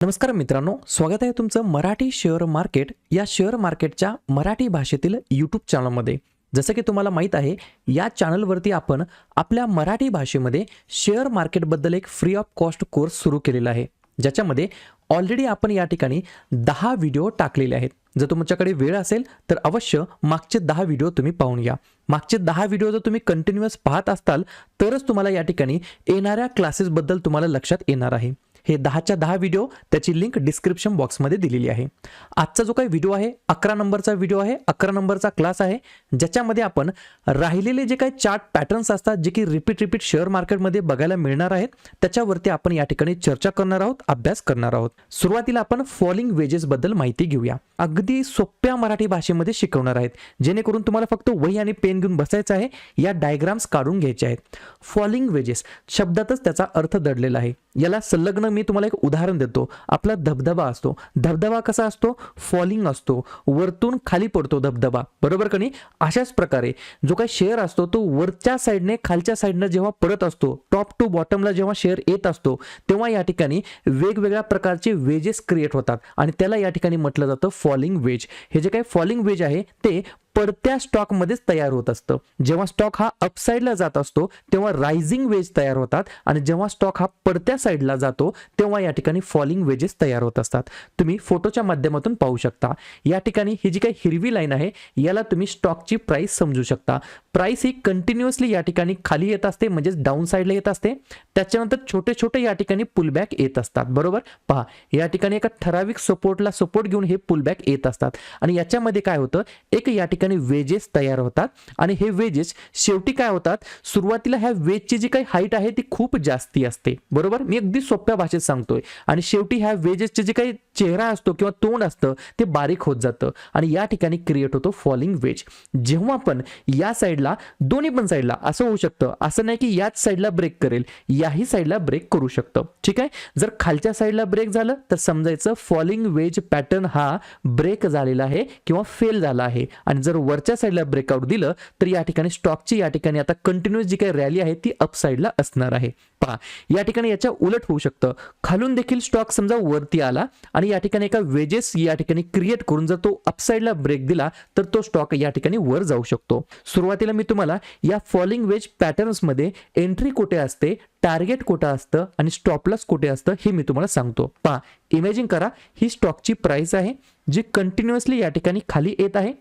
नमस्कार मित्रांनो, स्वागत आहे तुमचं मराठी शेअर मार्केट या शेअर मार्केटच्या मराठी भाषेतील यूट्यूब चॅनलमध्ये. जसं की तुम्हाला माहीत आहे, या चॅनलवरती आपण आपल्या मराठी भाषेमध्ये शेअर मार्केटबद्दल एक फ्री ऑफ कॉस्ट कोर्स सुरू केलेला आहे, ज्याच्यामध्ये ऑलरेडी आपण या ठिकाणी 10 व्हिडिओ टाकलेले आहेत. जर तुमच्याकडे वेळ असेल तर अवश्य मागचे 10 व्हिडिओ तुम्ही पाहून या. मागचे 10 व्हिडिओ जर तुम्ही कंटिन्युअस पाहत असताल तरच तुम्हाला या ठिकाणी येणाऱ्या क्लासेसबद्दल तुम्हाला लक्षात येणार आहे. हे 10च्या 10 व्हिडिओ त्याची लिंक डिस्क्रिप्शन बॉक्समध्ये दिलेली आहे. आजचा जो काही व्हिडिओ आहे 11 नंबरचा व्हिडिओ आहे, 11 नंबरचा क्लास आहे, ज्याच्यामध्ये आपण राहिलेले जे काही चार्ट पॅटर्न्स असतात जे की रिपीट शेअर मार्केटमध्ये बघायला मिळणार आहेत, त्याच्यावरती आपण या ठिकाणी चर्चा करणार आहोत, अभ्यास करणार आहोत. सुरुवातीला आपण फॉलिंग वेजेस बद्दल माहिती घेऊया. अगदी सोप्या मराठी भाषेमध्ये शिकवणार आहेत, जेणेकरून तुम्हाला फक्त वही आणि पेन घेऊन बसायचं आहे, या डायग्राम्स काढून घ्यायचे आहेत. फॉलिंग वेजेस शब्दातच त्याचा अर्थ दडलेला आहे. याला संलग्न मी तुम्हाला एक उदाहरण देतो. आपला धबधबा असतो. धबधबा कसा असतो? फॉलिंग असतो, वरतून खाली पडतो धबधबा, बरोबर का नाही? अशाच प्रकारे जो काही शेअर असतो तो वरच्या साईडने खालच्या साईडने जेव्हा पडत असतो, टॉप टू बॉटमला जेव्हा शेअर येत असतो, तेव्हा या ठिकाणी वेगवेगळ्या प्रकारचे वेजेस क्रिएट होतात आणि त्याला या ठिकाणी म्हटलं जातं फॉलिंग वेज. हे जे काही फॉलिंग वेज आहे ते पडत्या स्टॉक मध्येच तयार होत असतं. जेव्हा स्टॉक हा अपसाइडला जात असतो तेव्हा रायझिंग वेज तयार होतात आणि जेव्हा स्टॉक हा पडत्या साईडला जातो तेव्हा या ठिकाणी फॉलिंग वेजेस तयार होत असतात. तुम्ही फोटोच्या माध्यमातून पाहू शकता. या ठिकाणी ही जी काही हिरवी लाईन आहे याला तुम्ही स्टॉकची प्राइस समजू शकता. प्राइस ही कंटिन्युअसली या ठिकाणी खाली येत असते, म्हणजे डाऊन साईडला येत असते. त्याच्यानंतर छोटे छोटे या ठिकाणी पुलबॅक येत असतात, बरोबर. पहा, या ठिकाणी एका ठराविक सपोर्टला सपोर्ट घेऊन हे पुलबॅक येत असतात आणि याच्यामध्ये काय होतं, एक या ठिकाणी वेजेस तयार होतात आणि हे वेजेस शेवटी काय होतात, सुरुवातीला ह्या वेजची जी काही हाईट आहे ती खूप जास्ती असते, बरोबर. मी अगदी सोप्या भाषेत सांगतोय. आणि शेवटी ह्या वेजेसचे जे काही चेहरा असतो किंवा तोंड असतं ते बारीक होत जातं आणि या ठिकाणी क्रिएट होतो फॉलिंग वेज. जेव्हा पण या साईडला, दोन्ही पण साईडला असं होऊ शकतं, असं नाही की याच साईडला ब्रेक करेल, याही साईडला ब्रेक करू शकतं, ठीक आहे. जर खालच्या साईडला ब्रेक झालं तर समजायचं फॉलिंग वेज पॅटर्न हा ब्रेक झालेला आहे किंवा फेल झाला आहे. आणि जर वरच्या साईडला ब्रेकआउट दिलं तर या ठिकाणी स्टॉकची या ठिकाणी आता कंटिन्युअस जी काही रॅली आहे ती अप साईडला असणार आहे. पहा, या ठिकाणी याच्या उलट होऊ शकतं. खालून देखील स्टॉक समजा वरती आला आणि या ठिकाणी एका वेजेस या ठिकाणी क्रिएट करून जर तो अपसाइडला ब्रेक दिला तर तो स्टॉक या ठिकाणी वर जाऊ शकतो. सुरुवातीला मी तुम्हाला या फॉलिंग वेज पॅटर्न्स मध्ये एंट्री कुठे असते, टार्गेट कुठे असतं आणि स्टॉप लॉस कुठे असतं हे मी तुम्हाला सांगतो. पहा, इमॅजिन करा, ही स्टॉकची प्राइस आहे जी कंटिन्युअसली या ठिकाणी खाली येत आहे.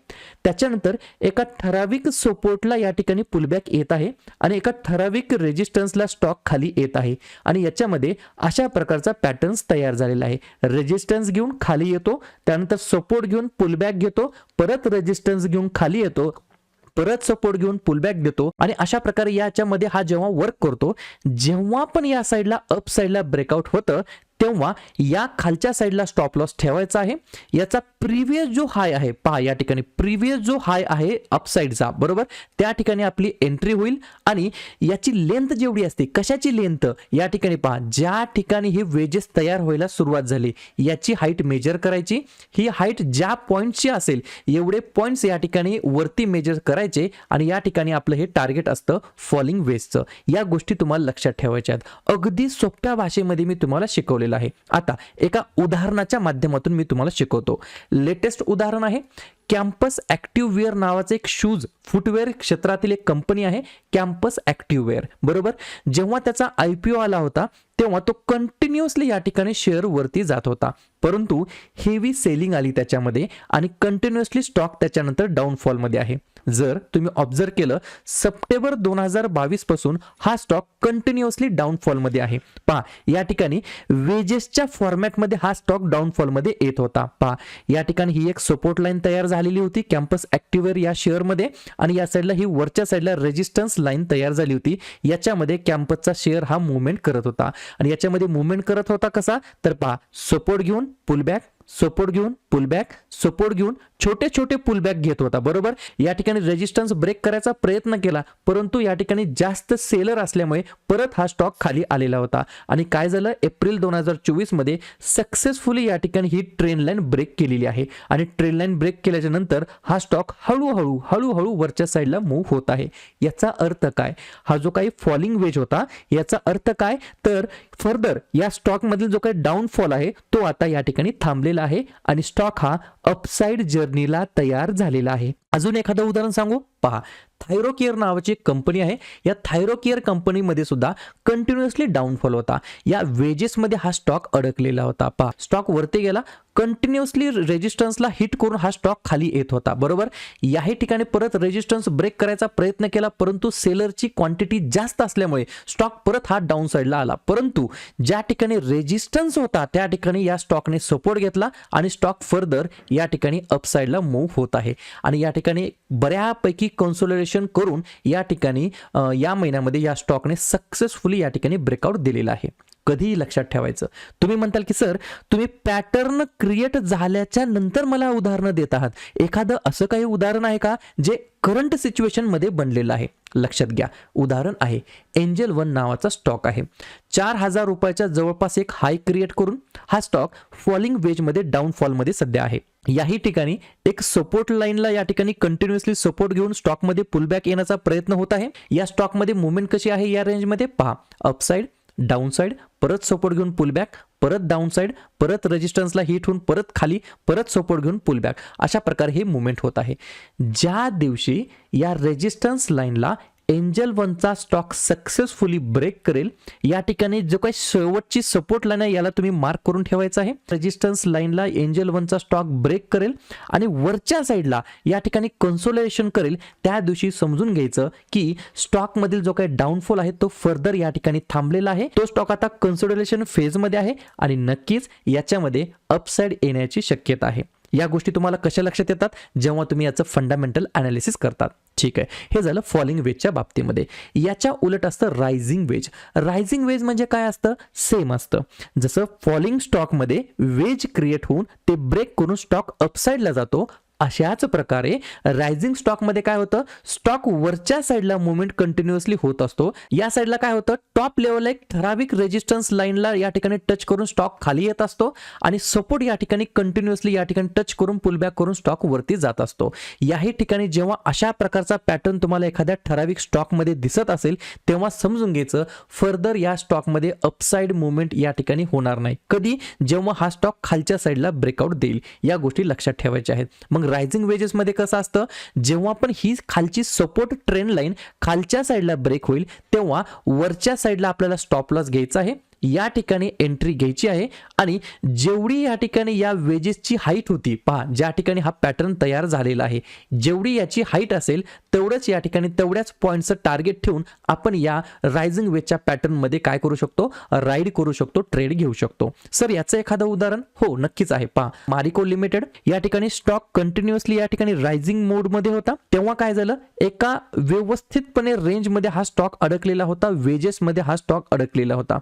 त्याच्यानंतर एका ठराविक सपोर्टला या ठिकाणी पुलबॅक येत आहे आणि एका ठराविक रेजिस्टन्सला स्टॉक खाली येत आहे आणि याच्यामध्ये अशा प्रकारचा पॅटर्न्स तयार झालेला आहे. रेजिस्टन्स घेऊन खाली येतो, त्यानंतर सपोर्ट घेऊन पुलबॅक घेतो, परत रेजिस्टन्स घेऊन खाली येतो, परत सपोर्ट घेऊन पुलबॅक देतो आणि अशा प्रकारे याच्यामध्ये हा जेव्हा वर्क करतो, जेव्हा पण या साईडला अप साईडला ब्रेकआउट होतं तेव्हा या खालच्या साईडला स्टॉप लॉस ठेवायचा आहे. याचा प्रीवियस जो हाय आहे, पहा या ठिकाणी प्रीवियस जो हाय आहे अपसाइडचा, बरोबर, त्या ठिकाणी आपली एंट्री होईल आणि याची लेंथ जेवढी असते, कशाची लेंथ, या ठिकाणी पहा ज्या ठिकाणी हे वेजेस तयार व्हायला सुरुवात झाली याची हाईट मेजर करायची. ही हाईट ज्या पॉइंटची असेल एवढे पॉइंट्स या ठिकाणी वरती मेजर करायचे आणि या ठिकाणी आपलं हे टार्गेट असतं फॉलिंग वेजचं. या गोष्टी तुम्हाला लक्षात ठेवायच्या आहेत. अगदी सोप्या भाषेमध्ये मी तुम्हाला शिकवले आहे. आता एका उदाहरणाच्या माध्यमातून मी तुम्हाला शिकवतो. लेटेस्ट उदाहरण आहे कॅम्पस ॲक्टिव्ह वेअर नावाचे एक शूज फुटवेअर क्षेत्रातील एक कंपनी आहे, कॅम्पस ॲक्टिव्ह वेअर, बरोबर. जेव्हा त्याचा IPO आला होता तेव्हा तो कंटिन्युअसली या ठिकाणी शेअर वरती जात होता, परंतु हेवी सेलिंग आली त्याच्यामध्ये आणि कंटिन्युअसली स्टॉक त्याच्यानंतर डाऊनफॉल मध्ये आहे. जर तुम्ही ऑब्झर्व केलं, सप्टेंबर 2022 पासून हा स्टॉक कंटिन्युअसली डाऊनफॉल मध्ये आहे. पहा, या ठिकाणी वेजेसच्या फॉर्मॅटमध्ये हा स्टॉक डाऊनफॉल मध्ये येत होता. पहा, या ठिकाणी ही एक सपोर्ट लाईन तयार झालेली होती कॅम्पस ॲक्टिव्ह वेअर या शेअर मध्ये आणि या साईडला ही वरच्या साईडला रेजिस्टन्स लाईन तयार झाली होती. याच्यामध्ये कॅम्पसचा शेअर हा मूवमेंट करत होता आणि याच्यामध्ये मूवमेंट करत होता कसा, तर पहा सपोर्ट घेऊन पुलबॅक, सपोर्ट घेऊन पुलबॅक, सपोर्ट घेऊन छोटे छोटे पुलबॅक घेत होता, बरोबर. या ठिकाणी रेजिस्टन्स ब्रेक करायचा प्रयत्न केला, परंतु या ठिकाणी जास्त सेलर असल्यामुळे परत हा स्टॉक खाली आलेला होता. आणि काय झालं, एप्रिल 2024 मध्ये सक्सेसफुली या ठिकाणी ही ट्रेंड लाईन ब्रेक केलेली आहे. आणि ट्रेंड लाईन ब्रेक केल्याच्या नंतर हा स्टॉक हळूहळू हळूहळू वरच्या साईडला मूव्ह होत आहे. याचा अर्थ काय, हा जो काही फॉलिंग वेज होता याचा अर्थ काय, तर फर्दर या स्टॉक मधील जो काही डाऊनफॉल आहे तो आता या ठिकाणी थांबलेला आहे आणि स्टॉक हा अपसाइड जर्नीला तयार झालेला आहे. अजून एखादं उदाहरण सांगू, पहा. थायरोकेअर नावाची एक कंपनी आहे. या थायरोकेअर कंपनीमध्ये सुद्धा कंटिन्युअसली डाऊनफॉल होता. या वेजेसमध्ये हा स्टॉक अडकलेला होता. पहा, स्टॉक वरती गेला, कंटिन्युअसली रेजिस्टन्सला हिट करून हा स्टॉक खाली येत होता, बरोबर. याही ठिकाणी परत रेजिस्टन्स ब्रेक करायचा प्रयत्न केला, परंतु सेलरची क्वांटिटी जास्त असल्यामुळे स्टॉक परत हा डाऊन साईडला आला. परंतु ज्या ठिकाणी रेजिस्टन्स होता त्या ठिकाणी या स्टॉकने सपोर्ट घेतला आणि स्टॉक फर्दर या ठिकाणी अपसाइडला मूव्ह होत आहे. आणि या ठिकाणी बऱ्यापैकी कन्सोलिडेशन करून या ठिकाणी या महिन्यामध्ये या स्टॉकने सक्सेसफुली या ठिकाणी ब्रेकआउट दिलेला आहे. कधीही लक्षात ठेवायचं, तुम्ही म्हणताल की सर तुम्ही पॅटर्न क्रिएट झाल्याच्या नंतर मला उदाहरणं देत आहात, एखादं असं काही उदाहरण आहे का जे करंट सिच्युएशन मध्ये बनलेलं आहे. लक्षात घ्या, उदाहरण आहे एंजल वन नावाचा स्टॉक आहे. 4000 रुपयाच्या जवळपास एक हाय क्रिएट करून हा स्टॉक फॉलिंग वेज मध्ये डाऊनफॉल मध्ये सध्या आहे. याही ठिकाणी एक सपोर्ट लाईनला या ठिकाणी कंटिन्युअसली सपोर्ट घेऊन स्टॉक मध्ये पुलबॅक येण्याचा प्रयत्न होत आहे. या स्टॉक मध्ये मुवमेंट कशी आहे या रेंज मध्ये, पहा. अपसाइड, डाऊन साइड, परत सपोर्ट घेऊन पुलबॅक, परत डाऊन साइड, परत रेजिस्टन्सला हिट होऊन परत खाली, परत सपोर्ट घेऊन पुलबॅक, अशा प्रकारे हे मुवमेंट होत आहे. ज्या दिवशी या रेजिस्टन्स लाईनला एंजल वनचा स्टॉक सक्सेसफुली ब्रेक करेल, या ठिकाणी जो काही शेवटची सपोर्ट लाईन आहे याला तुम्ही मार्क करून ठेवायचं आहे. रेजिस्टन्स लाईनला एंजल वनचा स्टॉक ब्रेक करेल आणि वरच्या साईडला या ठिकाणी कन्सोलिडेशन करेल, त्या दिवशी समजून घ्यायचं की स्टॉक मधील जो काही डाऊनफॉल आहे तो फर्दर या ठिकाणी थांबलेला आहे. तो स्टॉक आता कन्सोलिडेशन फेज मध्ये आहे आणि नक्कीच याच्यामध्ये अपसाइड येण्याची शक्यता आहे. या गोष्टी तुम्हाला कशा लक्षात येतात, जेव्हा तुम्ही याचं फंडामेंटल अनालिसिस करतात. ठीक आहे, हे झालं फॉलिंग वेजच्या बाबतीमध्ये. याच्या उलट असतं रायझिंग वेज. रायझिंग वेज म्हणजे काय असतं, सेम असतं. जसं फॉलिंग स्टॉकमध्ये वेज क्रिएट होऊन ते ब्रेक करून स्टॉक अपसाइडला जातो, अशाच प्रकारे रायझिंग स्टॉक मध्ये काय होतं, स्टॉक वरच्या साईडला मुवमेंट कंटिन्युअसली होत असतो. या साईडला काय होतं, टॉप लेवलला एक ठराविक रेजिस्टन्स लाईनला या ठिकाणी टच करून स्टॉक खाली येत असतो आणि सपोर्ट या ठिकाणी कंटिन्युअसली या ठिकाणी टच करून पुलबॅक करून स्टॉक वरती जात असतो. याही ठिकाणी जेव्हा अशा प्रकारचा पॅटर्न तुम्हाला एखाद्या ठराविक स्टॉक मध्ये दिसत असेल तेव्हा समजून घ्यायचं फर्दर या स्टॉक मध्ये अपसाइड मुवमेंट या ठिकाणी होणार नाही. कधी, जेव्हा हा स्टॉक खालच्या साईडला ब्रेकआउट देईल. या गोष्टी लक्षात ठेवायच्या आहेत. मग रायझिंग वेजेस मध्ये कसं असतं, जेव्हा पण ही खालची सपोर्ट ट्रेंड लाईन खालच्या साईडला ब्रेक होईल तेव्हा वरच्या साईडला आपल्याला स्टॉप लॉस घ्यायचा आहे, या ठिकाणी एंट्री घ्यायची आहे. आणि जेवढी या ठिकाणी या वेजेसची हाईट होती, पहा ज्या ठिकाणी हा पॅटर्न तयार झालेला आहे, जेवढी याची हाईट असेल तेवढंच या ठिकाणी तेवढ्याच पॉईंटचं टार्गेट ठेवून आपण या रायझिंग वेजच्या पॅटर्न मध्ये काय करू शकतो, राईड करू शकतो, ट्रेड घेऊ शकतो. सर याचं एखादं उदाहरण, हो नक्कीच आहे. पहा मारिको लिमिटेड, या ठिकाणी स्टॉक कंटिन्युअसली या ठिकाणी रायझिंग मोड मध्ये होता, तेव्हा काय झालं, एका व्यवस्थितपणे रेंज मध्ये हा स्टॉक अडकलेला होता, वेजेस मध्ये हा स्टॉक अडकलेला होता.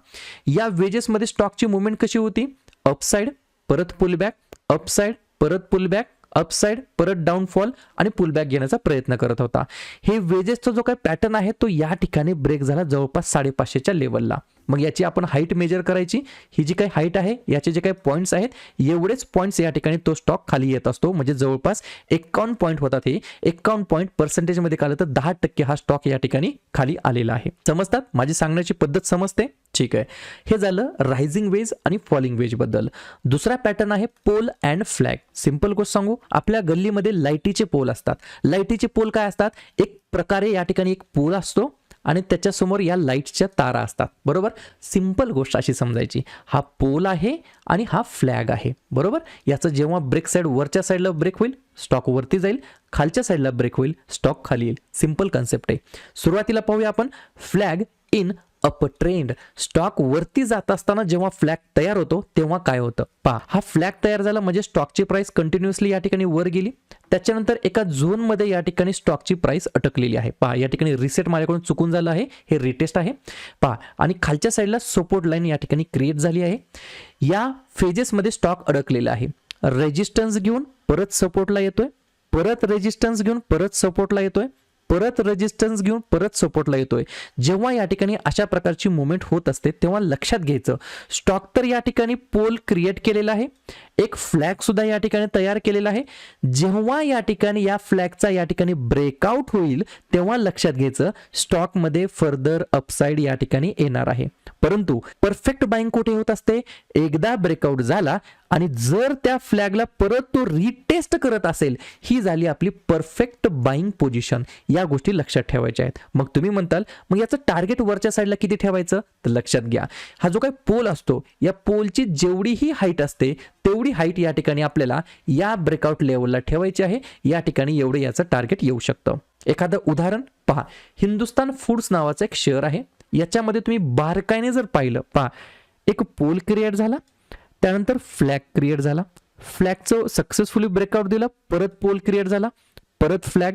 या वेजेस मध्ये स्टॉकची मुवमेंट कशी होती, अपसाइड, परत पुलबॅक, अपसाइड, परत पुलबॅक, अपसाइड, परत डाऊनफॉल आणि पुलबॅक घेण्याचा प्रयत्न करत होता. हे वेजेसचा जो काही पॅटर्न आहे तो या ठिकाणी ब्रेक झाला जवळपास 550च्या लेवलला. मग याची आपण हाईट मेजर करायची. ही जी काही हाईट आहे, याचे जे काही पॉईंट्स आहेत, एवढेच पॉईंट्स या ठिकाणी तो स्टॉक खाली येत असतो. म्हणजे जवळपास 51 पॉईंट होतात. हे 51 पॉईंट पर्सेंटेज मध्ये काढलं तर 10% हा स्टॉक या ठिकाणी खाली आलेला आहे. समजतात, माझी सांगण्याची पद्धत समजते. ठीक आहे, हे झालं रायझिंग वेज आणि फॉलिंग वेज बद्दल. दुसरा पॅटर्न आहे पोल अँड फ्लॅग. सिंपल गोष्ट सांगू, आपल्या गल्लीमध्ये लाईटीचे पोल असतात. लाईटीचे पोल काय असतात, एक प्रकारे या ठिकाणी एक पोल असतो आणि त्याच्यासमोर या लाईटच्या तारा असतात, बरोबर. सिंपल गोष्ट अशी समजायची, हा पोल आहे आणि हा फ्लॅग आहे, बरोबर. याचं जेव्हा ब्रेक साईड वरच्या साईडला ब्रेक होईल स्टॉक वरती जाईल, खालच्या साईडला ब्रेक होईल स्टॉक खाली येईल. सिंपल कन्सेप्ट आहे. सुरुवातीला पाहूया आपण flag in up trend. Stock वरती जात असताना जेव्हा फ्लॅग तयार होतो तेव्हा काय होतं, पहा हा फ्लॅग तयार झाला म्हणजे स्टॉकची प्राइस कंटिन्युअसली या ठिकाणी वर गेली. त्याच्यानंतर एका झोन मध्ये या ठिकाणी स्टॉकची प्राइस अटकलेली आहे. पहा या ठिकाणी रिसेट माझ्याकडून चुकून झालं आहे, हे रिटेस्ट आहे. पहा आणि खालच्या साईडला सपोर्ट लाईन या ठिकाणी क्रिएट झाली आहे. या फेजेस मध्ये स्टॉक अडकलेला आहे. रेजिस्टन्स घेऊन परत सपोर्टला येतोय, परत रेजिस्टन्स घेऊन परत सपोर्टला येतोय, परत रेजिस्टन्स घेऊन परत सपोर्टला येतोय. जेव्हा या ठिकाणी अशा प्रकारची मुवमेंट होत असते तेव्हा लक्षात घ्यायचं स्टॉक तर या ठिकाणी पोल क्रिएट केलेला आहे, एक फ्लॅग सुद्धा या ठिकाणी तयार केलेला आहे. जेव्हा या ठिकाणी या फ्लॅगचा या ठिकाणी ब्रेकआउट होईल तेव्हा लक्षात घ्यायचं स्टॉकमध्ये फर्दर अपसाइड या ठिकाणी येणार आहे. परंतु परफेक्ट बाइंग कुठे होत असते, एकदा ब्रेकआउट झाला आणि जर त्या फ्लॅगला परत तो रिटेस्ट करत असेल, ही झाली आपली परफेक्ट बाइंग पोझिशन. या गोष्टी लक्षात ठेवायच्या आहेत. मग तुम्ही म्हणताल मग याचं टार्गेट वरच्या साईडला किती ठेवायचं, तर लक्षात घ्या हा जो काही पोल असतो या पोलची जेवढी ही हाईट असते तेवढी हाईट या ठिकाणी आपल्याला या ब्रेकआउट लेवलला ठेवायची आहे. या ठिकाणी एवढं याचं टार्गेट येऊ शकतं. एखादं उदाहरण पहा, हिंदुस्तान फूड्स नावाचं एक शेअर आहे. याच्यामध्ये तुम्ही बारकाईने जर पाहिलं, पहा एक पोल क्रिएट झाला, त्यानंतर फ्लॅग क्रिएट झाला, फ्लॅगचं सक्सेसफुली ब्रेकआउट दिला, परत पोल क्रिएट झाला, परत फ्लॅग,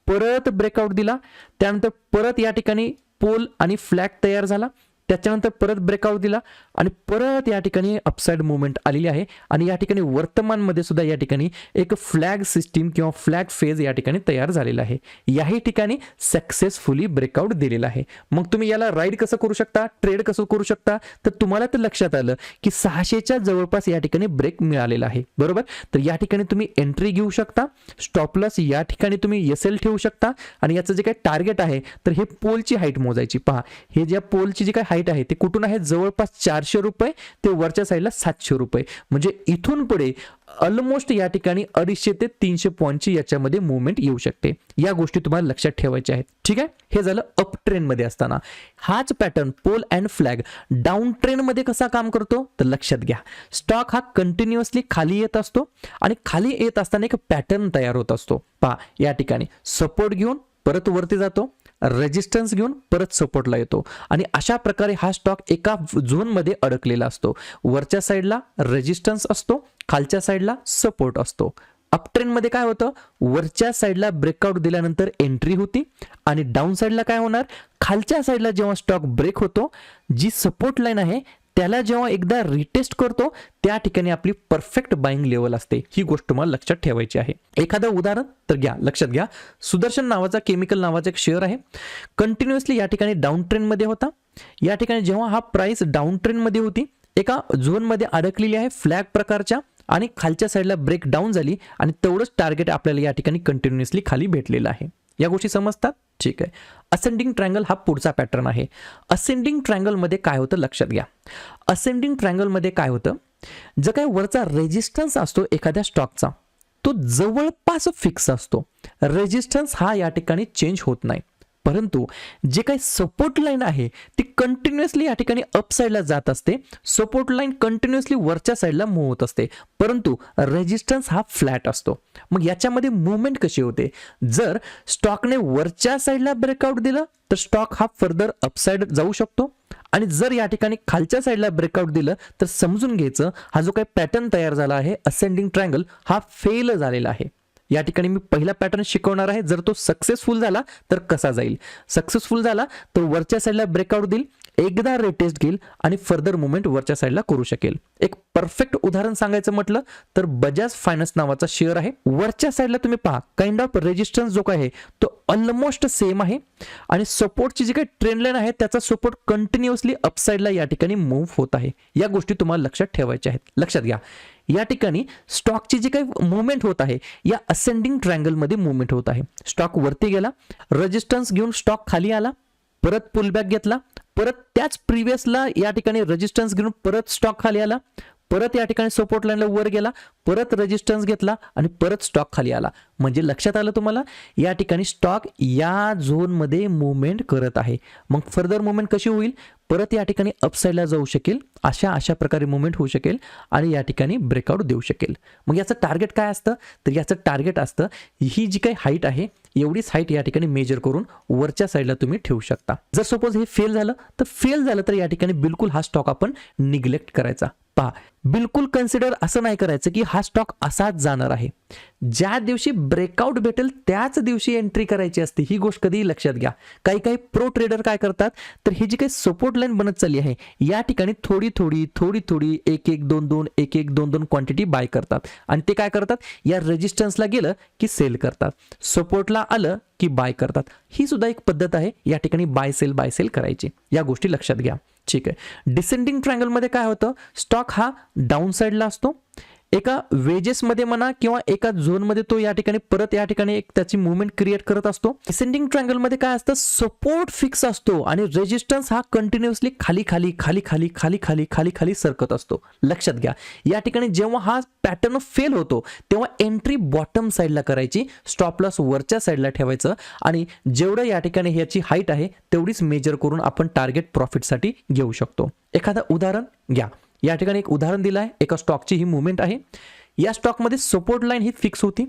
परत ब्रेकआउट दिला, त्यानंतर परत या ठिकाणी पोल आणि फ्लॅग तयार झाला, त्याच्यानंतर परत ब्रेकआउट दिला आणि परत या ठिकाणी अपसाइड मुवमेंट आलेली आहे. आणि या ठिकाणी वर्तमानमध्ये सुद्धा या ठिकाणी एक फ्लॅग सिस्टीम किंवा फ्लॅग फेज या ठिकाणी तयार झालेला आहे. याही ठिकाणी सक्सेसफुली ब्रेकआउट दिलेला आहे. मग तुम्ही याला राईड कसं करू शकता, ट्रेड कसं करू शकता, तर तुम्हाला तर लक्षात आलं की 600च्या जवळपास या ठिकाणी ब्रेक मिळालेला आहे, बरोबर. तर या ठिकाणी तुम्ही एंट्री घेऊ शकता, स्टॉप लॉस या ठिकाणी तुम्ही एसएल ठेवू शकता आणि याचं जे काही टार्गेट आहे तर हे पोलची हाईट मोजायची. पहा हे ज्या पोलची जी काही आहे ते कुठून आहे, जवळपास 400 रुपये ते वरच्या साईडला 700 रुपये. म्हणजे इथून पुढे ऑलमोस्ट या ठिकाणी 250 ते 300 पॉईंटची याच्यामध्ये मुवमेंट येऊ शकते. या गोष्टी तुम्हाला लक्षात ठेवायच्या आहेत. ठीक आहे, हे झालं अप ट्रेंड मध्ये असताना. हाच pattern pole and flag down trend मध्ये कसा काम करतो, तर लक्षात घ्या स्टॉक हा कंटिन्युअसली खाली येत असतो आणि खाली येत असताना एक पॅटर्न तयार होत असतो. पहा या ठिकाणी सपोर्ट घेऊन परत वरती जातो, रेजिस्टन्स घेऊन परत सपोर्टला येतो आणि अशा प्रकारे हा स्टॉक एका झोनमध्ये अडकलेला असतो. वरच्या साईडला रेजिस्टन्स असतो, खालच्या साईडला सपोर्ट असतो. अप ट्रेंड मध्ये काय होतं, वरच्या साईडला ब्रेकआउट दिल्यानंतर एंट्री होती आणि डाऊन साईडला काय होणार, खालच्या साईडला जेव्हा स्टॉक ब्रेक होतो, जी सपोर्ट लाईन आहे त्याला जेव्हा एकदा रिटेस्ट करतो त्या ठिकाणी आपली परफेक्ट बाइंग लेवल असते. ही गोष्ट तुम्हाला लक्षात ठेवायची आहे. एखादं उदाहरण तर घ्या, लक्षात घ्या. सुदर्शन नावाचा केमिकल नावाचा एक शेअर आहे. कंटिन्युअसली या ठिकाणी डाऊन ट्रेंड मध्ये होता. या ठिकाणी जेव्हा हा प्राइस डाऊन ट्रेंड मध्ये होती, एका झोन मध्ये अडकलेली आहे फ्लॅग प्रकारच्या आणि खालच्या साईडला ब्रेक डाऊन झाली आणि तेवढंच टार्गेट आपल्याला या ठिकाणी कंटिन्युअसली खाली भेटलेलं आहे. या गोष्टी समजतात, ठीक आहे. असेंडिंग ट्रायंगल हा पुढचा पॅटर्न आहे. असेंडिंग ट्रायंगल मध्ये काय होतं लक्षात घ्या. असेंडिंग ट्रायंगल मध्ये काय होतं, जो काही वरचा रेजिस्टन्स असतो एखाद्या स्टॉकचा तो जवळपास फिक्स असतो. रेजिस्टन्स हा या ठिकाणी चेंज होत नाही. परंतु जे काही सपोर्ट लाईन आहे ती कंटिन्युअसली या ठिकाणी अप साईडला जात असते. सपोर्ट लाईन कंटिन्युअसली वरच्या साईडला मूव्ह होत असते, परंतु रेजिस्टन्स हा फ्लॅट असतो. मग याच्यामध्ये मुवमेंट कशी होते, जर स्टॉकने वरच्या साईडला ब्रेकआउट दिलं तर स्टॉक हा फर्दर अपसाइड जाऊ शकतो आणि जर या ठिकाणी खालच्या साईडला ब्रेकआउट दिलं तर समजून घ्यायचं हा जो काही पॅटर्न तयार झाला आहे असेंडिंग ट्रायंगल हा फेल झालेला आहे. या ठिकाणी मी पहिला पॅटर्न शिकवणार आहे. जर तो सक्सेसफुल झाला तर कसा जाईल, सक्सेसफुल झाला तर वरच्या साईडला ब्रेकआउट देईल, एकदा रिटेस्ट घेईल आणि फर्दर मुवमेंट वरच्या साईडला करू शकेल. एक परफेक्ट उदाहरण सांगायचं म्हटलं तर बजाज फायनान्स नावाचा शेअर आहे. वरच्या साईडला तुम्ही पहा काइंड ऑफ रेजिस्टन्स जो आहे तो ऑलमोस्ट सेम आहे आणि सपोर्टची जी काही ट्रेंड लाईन आहे त्याचा सपोर्ट कंटिन्युअसली अपसाइडला या ठिकाणी मूव्ह होत आहे. या गोष्टी तुम्हाला लक्षात ठेवायच्या आहेत. लक्षात घ्या या ठिकाणी स्टॉकची जी काही मुवमेंट होत आहे या असेंडिंग ट्रायंगल मध्ये मुवमेंट होत आहे. स्टॉक वरती गेला, रेजिस्टन्स घेऊन स्टॉक खाली आला, परत पुलबॅक घेतला, परत त्याच प्रिव्हियसला या ठिकाणी रेजिस्टन्स घेऊन परत स्टॉक खाली आला, परत या ठिकाणी सपोर्ट लाईनला वर गेला, परत रेजिस्टन्स घेतला आणि परत स्टॉक खाली आला. म्हणजे लक्षात आलं तुम्हाला या ठिकाणी स्टॉक या झोन मध्ये मुवमेंट करत आहे. मग फर्दर मुवमेंट कशी होईल, परत या ठिकाणी अपसाइडला जाऊ शकेल, अशा प्रकारे मुवमेंट होऊ शकेल आणि या ठिकाणी ब्रेकआउट देऊ शकेल. मग याचं टार्गेट काय असतं, तर याचं टार्गेट असतं ही जी काही हाईट आहे एवढीच हाईट या ठिकाणी मेजर करून वरच्या साईडला तुम्ही ठेवू शकता. जर सपोज हे फेल झालं तर या ठिकाणी बिलकुल हा स्टॉक आपण निग्लेक्ट करायचा. पहा, बिलकुल कन्सिडर असं नाही करायचं की हा स्टॉक असाच जाणार आहे. ज्या दिवशी ब्रेकआउट भेटेल त्याच दिवशी एंट्री करायची असते. ही गोष्ट कधीही लक्षात घ्या. काही काही प्रो ट्रेडर काय करतात, तर ही जी काही सपोर्ट लाईन बनत चालली आहे या ठिकाणी थोडी थोडी एक एक दोन दोन क्वांटिटी बाय करतात आणि ते काय करतात, या रेजिस्टन्सला गेलं की सेल करतात, सपोर्टला आलं की बाय करतात. ही सुद्धा एक पद्धत आहे या ठिकाणी बाय सेल करायची. या गोष्टी लक्षात घ्या. ठीक आहे. डिसेंडिंग ट्रायंगल मध्ये काय होतं, स्टॉक हा डाऊन साइडला असतो. एका वेजेस मध्ये म्हणा किंवा एका झोन मध्ये तो या ठिकाणी परत या ठिकाणी एक त्याची मुवमेंट क्रिएट करत असतो. डिसेंडिंग ट्रायंगल मध्ये काय असतं, सपोर्ट फिक्स असतो आणि रेजिस्टन्स हा कंटिन्युअसली खाली सरकत असतो. लक्षात घ्या. या ठिकाणी जेव्हा हा पॅटर्न फेल होतो तेव्हा एंट्री बॉटम साइडला करायची, स्टॉप लॉस वरच्या साइडला ठेवायचं आणि जेवढं या ठिकाणी ह्याची हाईट आहे तेवढीच मेजर करून आपण टार्गेट प्रॉफिटसाठी घेऊ शकतो. एखादं उदाहरण घ्या. या ठिकाणी एक उदाहरण दिलं आहे, एका स्टॉकची ही मुवमेंट आहे. या स्टॉकमध्ये सपोर्ट लाईन ही फिक्स होती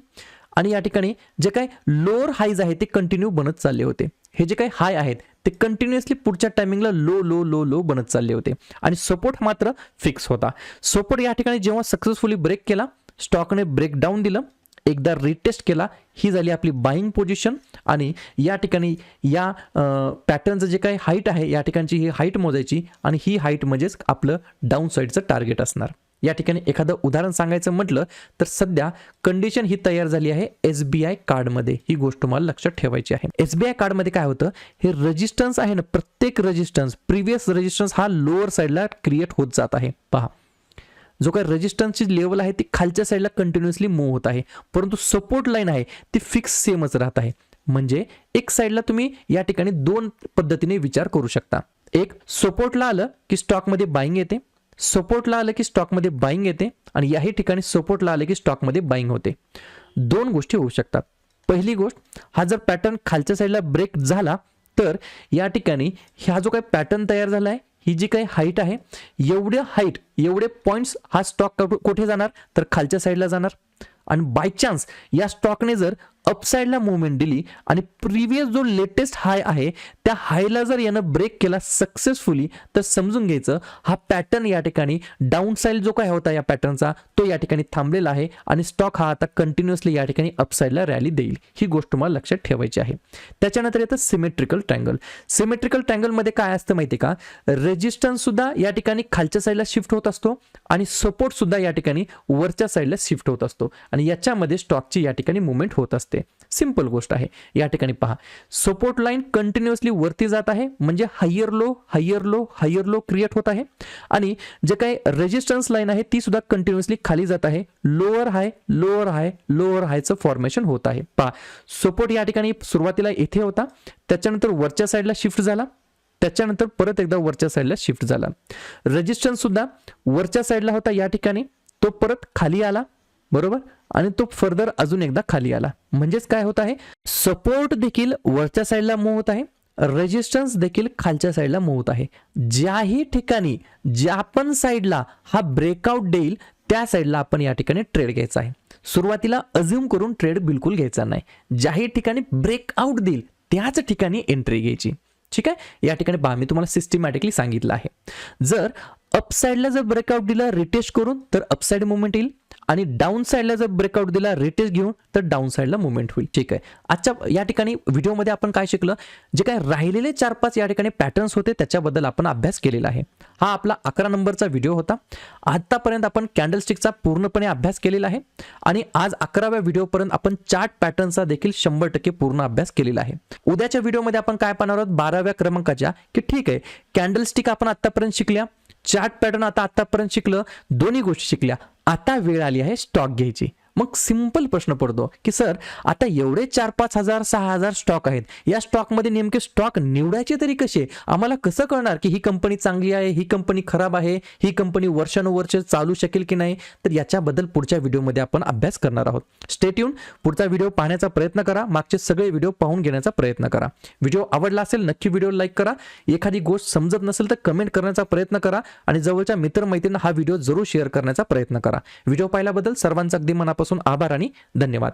आणि या ठिकाणी जे काही लोअर हाईज आहे ते कंटिन्यू बनत चालले होते. हे जे काही हाय आहेत ते कंटिन्युअसली पुढच्या टायमिंगला लो बनत चालले होते आणि सपोर्ट मात्र फिक्स होता. सपोर्ट या ठिकाणी जेव्हा सक्सेसफुली ब्रेक केला, स्टॉकने ब्रेकडाऊन दिलं, एकदा रिटेस्ट केला, ही झाली आपली बाईंग पोझिशन आणि या ठिकाणी या पॅटर्नचं जे काही हाईट आहे या ठिकाणची ही हाईट मोजायची आणि ही हाईट म्हणजेच आपलं डाऊन साईडचं टार्गेट असणार. या ठिकाणी एखादं उदाहरण सांगायचं म्हटलं तर सध्या कंडिशन ही तयार झाली आहे SBI कार्डमध्ये. ही गोष्ट तुम्हाला लक्षात ठेवायची आहे. SBI कार्डमध्ये काय होतं, हे रेजिस्टन्स आहे ना, प्रत्येक रेजिस्टन्स प्रिव्हियस रेजिस्टन्स हा लोअर साईडला क्रिएट होत जात आहे. पहा, जो काही रेजिस्टन्सची लेवल आहे ती खालच्या साईडला कंटिन्युअसली मूव्ह होत आहे, परंतु सपोर्ट लाईन आहे ती फिक्स सेमच राहत आहे. म्हणजे एक साईडला तुम्ही या ठिकाणी दोन पद्धतीने विचार करू शकता. एक, सपोर्टला आलं की स्टॉकमध्ये बाईंग येते, सपोर्टला आलं की स्टॉकमध्ये बाईंग येते आणि याही ठिकाणी सपोर्टला आलं की स्टॉकमध्ये बाईंग होते. दोन गोष्टी होऊ शकतात. पहिली गोष्ट, हा जर पॅटर्न खालच्या साईडला ब्रेक झाला तर या ठिकाणी हा जो काही पॅटर्न तयार झाला आहे, ही जी काही हाईट आहे, एवढे पॉइंट्स हा स्टॉक कुठे जाणार तर खालच्या साईडला जाणार आणि बाय चान्स या स्टॉकने जर अपसाइडला मुवमेंट दिली आणि प्रिव्हियस जो लेटेस्ट हाय आहे त्या हायला जर यानं ब्रेक केला सक्सेसफुली तर समजून घ्यायचं हा पॅटर्न या ठिकाणी डाऊन साइड जो काय होता या पॅटर्नचा तो या ठिकाणी थांबलेला आहे आणि स्टॉक हा आता कंटिन्युअसली या ठिकाणी अपसाइडला रॅली देईल. ही गोष्ट तुम्हाला लक्षात ठेवायची आहे. त्याच्यानंतर येतं सिमेट्रिकल ट्रायंगल. सिमेट्रिकल ट्रायंगल मध्ये काय असतं माहिती का, रेजिस्टन्स सुद्धा या ठिकाणी खालच्या साईडला शिफ्ट होत असतो आणि सपोर्ट सुद्धा या ठिकाणी वरच्या साईडला शिफ्ट होत असतो आणि याच्यामध्ये स्टॉकची या ठिकाणी मुवमेंट होत असते. सिंपल गोष्ट आहे. या ठिकाणी पहा, सपोर्ट लाईन कंटिन्युअसली वरती जात आहे म्हणजे हायर लो क्रिएट होत आहे आणि जे काही रेजिस्टन्स लाईन आहे ती सुद्धा कंटिन्युअसली खाली जात आहे. लोअर हायचं फॉर्मेशन होत आहे. पहा, सपोर्ट या ठिकाणी सुरुवातीला येथे होता, त्याच्यानंतर वरच्या साईडला शिफ्ट झाला, त्याच्यानंतर परत एकदा वरच्या साईडला शिफ्ट झाला. रेजिस्टन्स सुद्धा वरच्या साईडला होता या ठिकाणी, तो परत खाली आला, बरोबर, आणि तो फर्दर अजून एकदा खाली आला. म्हणजेच काय होत आहे, सपोर्ट देखील वरच्या साईडला मूव्ह होत आहे, रेजिस्टन्स देखील खालच्या साईडला मूव्ह होत आहे. ज्याही ठिकाणी ज्या पण साईडला हा ब्रेकआउट देईल त्या साईडला आपण या ठिकाणी ट्रेड घ्यायचा आहे. सुरुवातीला अज्युम करून ट्रेड बिलकुल घ्यायचा नाही. ज्याही ठिकाणी ब्रेकआउट देईल त्याच ठिकाणी एंट्री घ्यायची. ठीक आहे. या ठिकाणी पहा, मी तुम्हाला सिस्टमॅटिकली सांगितलं आहे. जर अपसाइडला जर ब्रेकआउट दिला रिटेस्ट करून तर अपसाइड मुवमेंट येईल आणि डाऊन साइडला जर ब्रेकआउट दिला रिटेस्ट घेऊन तर डाऊन साइडला मुवमेंट होईल. ठीक आहे. आजच्या या ठिकाणी व्हिडिओमध्ये आपण काय शिकलं, जे काय राहिलेले 4-5 या ठिकाणी पॅटर्न्स होते त्याच्याबद्दल आपण अभ्यास केलेला आहे. हा आपला 11 नंबरचा व्हिडिओ होता. आतापर्यंत आपण कॅन्डलस्टिकचा पूर्णपणे अभ्यास केलेला आहे आणि आज 11व्या व्हिडिओपर्यंत आपण चार्ट पॅटर्नचा देखील 100% पूर्ण अभ्यास केलेला आहे. उद्याच्या व्हिडिओमध्ये आपण काय पाहणार आहोत, 12व्या क्रमांकाच्या, की ठीक आहे कॅन्डलस्टिक आपण आतापर्यंत शिकल्या, चार्ट पॅटर्न आतापर्यंत शिकलं, दोन्ही गोष्टी शिकल्या, आता वेळ आली आहे स्टॉक घ्यायची. मग सिंपल प्रश्न पडतो की सर आता एवढे 4-5 हजार 6,000 स्टॉक आहेत, या स्टॉकमध्ये नेमके स्टॉक निवडायचे तरी कसे, आम्हाला कसं कळणार की ही कंपनी चांगली आहे, ही कंपनी खराब आहे, ही कंपनी वर्षानुवर्ष चालू शकेल की नाही. तर याच्याबद्दल पुढच्या व्हिडिओमध्ये आपण अभ्यास करणार आहोत. Stay tune. पुढचा व्हिडिओ पाहण्याचा प्रयत्न करा, मागचे सगळे व्हिडिओ पाहून घेण्याचा प्रयत्न करा. व्हिडिओ आवडला असेल नक्की व्हिडिओ लाईक करा, एखादी गोष्ट समजत नसेल तर कमेंट करण्याचा प्रयत्न करा आणि जवळच्या मित्रमैत्रिणींना हा व्हिडिओ जरूर शेअर करण्याचा प्रयत्न करा. व्हिडिओ पाहिल्याबद्दल सर्वांचा अगदी मनापासून आभार आणि धन्यवाद.